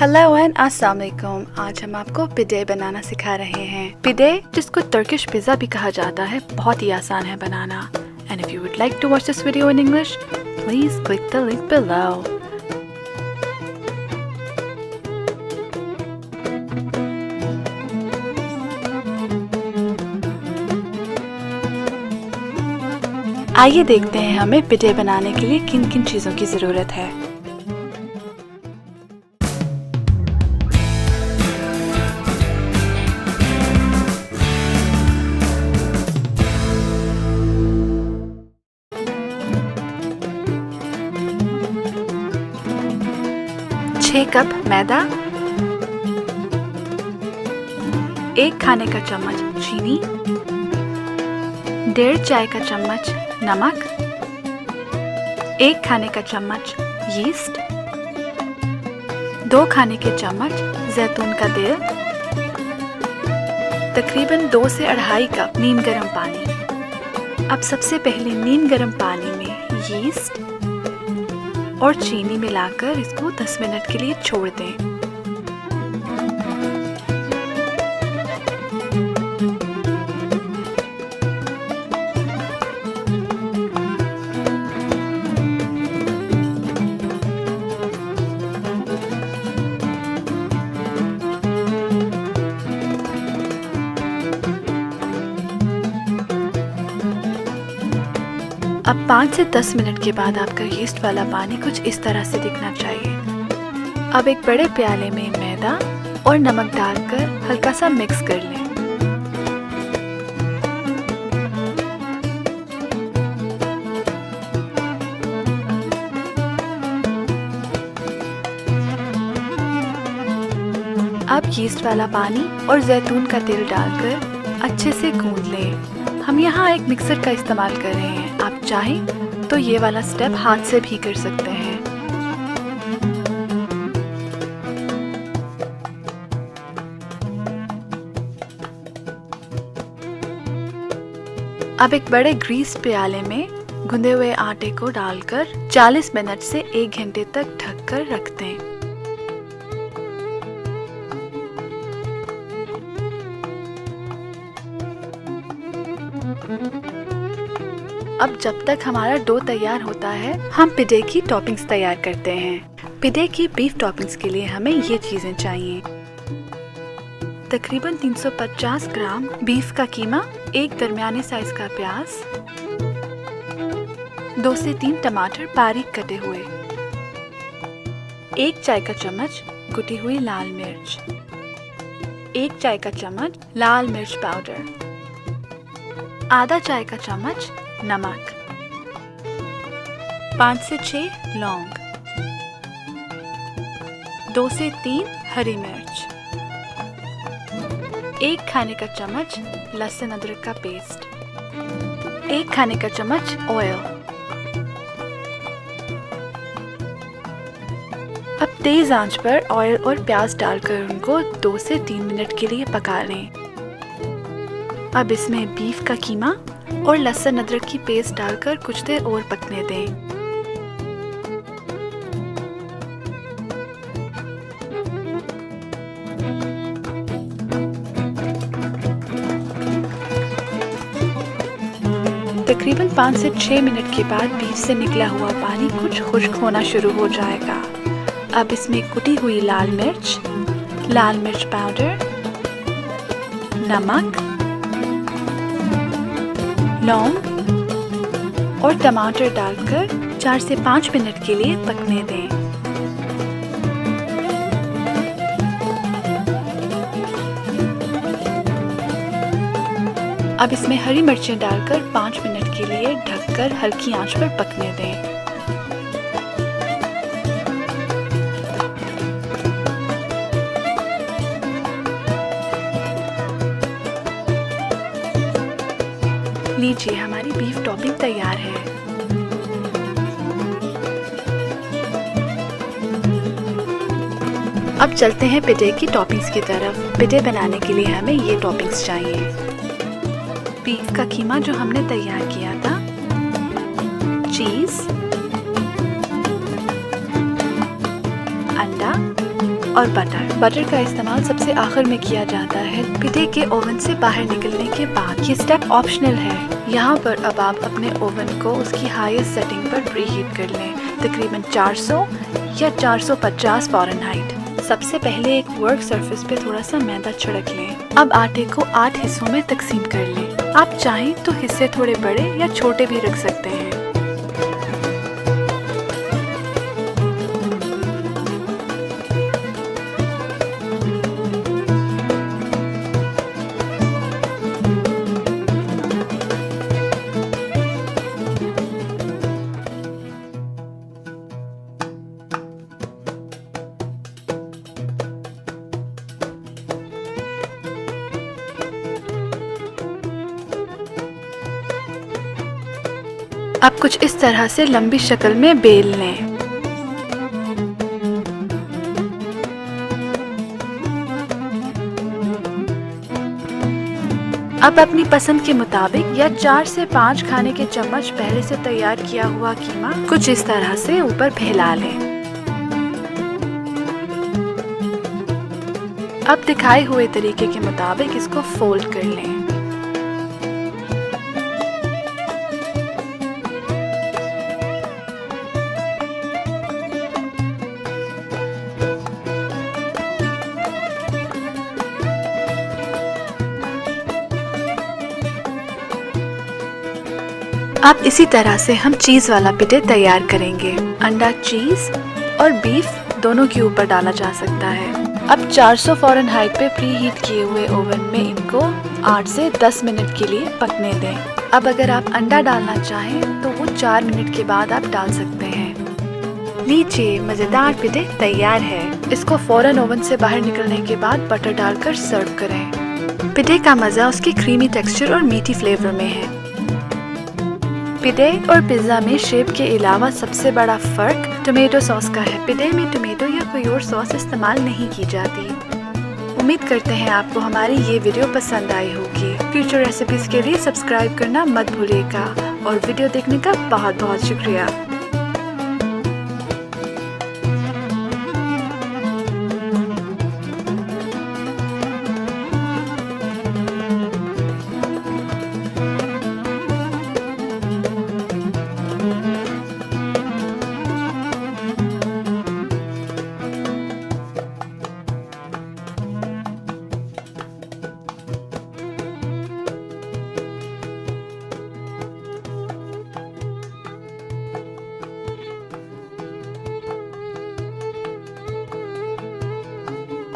Hello and अस्सलाम वालेकुम। आज हम आपको पिडे बनाना सिखा रहे हैं। पिडे, जिसको टर्किश पिज़्ज़ा भी कहा जाता है, बहुत ही आसान है बनाना। And if you would like to watch this video in English, please click the link below. आइए देखते हैं हमें पिडे बनाने के लिए किन किन चीज़ों की ज़रूरत है। छह कप मैदा, 1 खाने का चम्मच चीनी, 1.5 चाय का चम्मच नमक, 1 खाने का चम्मच यीस्ट, 2 खाने के चम्मच जैतून का तेल, तकरीबन 2 से 2.5 कप नीम गर्म पानी। अब सबसे पहले नीम गर्म पानी में यीस्ट और चीनी मिलाकर इसको 10 मिनट के लिए छोड़ दें। अब 5 से 10 मिनट के बाद आपका यीस्ट वाला पानी कुछ इस तरह से दिखना चाहिए। अब एक बड़े प्याले में मैदा और नमक डालकर हल्का सा मिक्स कर लें। अब यीस्ट वाला पानी और जैतून का तेल डालकर अच्छे से गूंद लें। हम यहाँ एक मिक्सर का इस्तेमाल कर रहे हैं, आप चाहें तो ये वाला स्टेप हाथ से भी कर सकते हैं। अब एक बड़े ग्रीस प्याले में गूंदे हुए आटे को डालकर 40 मिनट से 1 घंटे तक ढककर रख दें। अब जब तक हमारा डो तैयार होता है, हम पिडे की टॉपिंग्स तैयार करते हैं। पिडे की बीफ टॉपिंग्स के लिए हमें ये चीजें चाहिए। तकरीबन 350 ग्राम बीफ का कीमा, 1 दरमियाने साइज का प्याज, 2 से 3 टमाटर बारीक कटे हुए, 1 चाय का चम्मच कुटी हुई लाल मिर्च, 1 चाय का चम्मच लाल मिर्च पाउडर, आधा चाय का चम्मच नमक, 5 से 6 लौंग, 2 से 3 हरी मिर्च, 1 खाने का चम्मच लहसुन अदरक का पेस्ट, 1 खाने का चम्मच ऑयल। अब तेज आंच पर ऑयल और प्याज डालकर उनको 2 से 3 मिनट के लिए पका लें। अब इसमें बीफ का कीमा और लहसुन अदरक की पेस्ट डालकर कुछ देर और पकने दें। तकरीबन 5 से 6 मिनट के बाद बीफ से निकला हुआ पानी कुछ खुश्क होना शुरू हो जाएगा। अब इसमें कुटी हुई लाल मिर्च पाउडर, नमक, लौंग और टमाटर डालकर 4 से 5 मिनट के लिए पकने दें। अब इसमें हरी मिर्चें डालकर 5 मिनट के लिए ढककर हल्की आंच पर पकने दें। लीजिए, हमारी बीफ टॉपिंग तैयार है। अब चलते हैं पिडे की टॉपिंग्स की तरफ। पिडे बनाने के लिए हमें ये टॉपिंग्स चाहिए। बीफ का कीमा जो हमने तैयार किया था, चीज, अंडा, और बटर। बटर का इस्तेमाल सबसे आखिर में किया जाता है पिज़्ज़ा के ओवन से बाहर निकलने के बाद। ये स्टेप ऑप्शनल है। यहाँ पर अब आप अपने ओवन को उसकी हाईएस्ट सेटिंग पर प्री हीट कर लें, तकरीबन 400 या 450 फ़ारेनहाइट। सबसे पहले एक वर्क सरफेस पे थोड़ा सा मैदा छिड़क लें। अब आटे को 8 हिस्सों में तकसीम कर लें। आप चाहें तो हिस्से थोड़े बड़े या छोटे भी रख सकते हैं। अब कुछ इस तरह से लंबी शक्ल में बेल लें। अब अपनी पसंद के मुताबिक या 4 से 5 खाने के चम्मच पहले से तैयार किया हुआ कीमा कुछ इस तरह से ऊपर फैला लें। अब दिखाए हुए तरीके के मुताबिक इसको फोल्ड कर लें। अब इसी तरह से हम चीज़ वाला पिज़्ज़ा तैयार करेंगे। अंडा, चीज़ और बीफ दोनों के ऊपर डाला जा सकता है। अब 400 फ़ारेनहाइट पे प्री हीट किए हुए ओवन में इनको 8 से 10 मिनट के लिए पकने दें। अब अगर आप अंडा डालना चाहें तो वो 4 मिनट के बाद आप डाल सकते हैं। लीजिए, मज़ेदार पिज़्ज़ा तैयार है। इसको फ़ौरन ओवन से बाहर निकलने के बाद बटर डालकर सर्व करें। पिज़्ज़ा का मज़ा उसके क्रीमी टेक्सचर और मीठी फ्लेवर में है। पिज़्ज़ा और पिज़्ज़ा में शेप के अलावा सबसे बड़ा फ़र्क टोमेटो सॉस का है। पिज़्ज़ा में टोमेटो या कोई और सॉस इस्तेमाल नहीं की जाती। उम्मीद करते हैं आपको हमारी ये वीडियो पसंद आई होगी। फ्यूचर रेसिपीज़ के लिए सब्सक्राइब करना मत भूलिएगा और वीडियो देखने का बहुत बहुत शुक्रिया।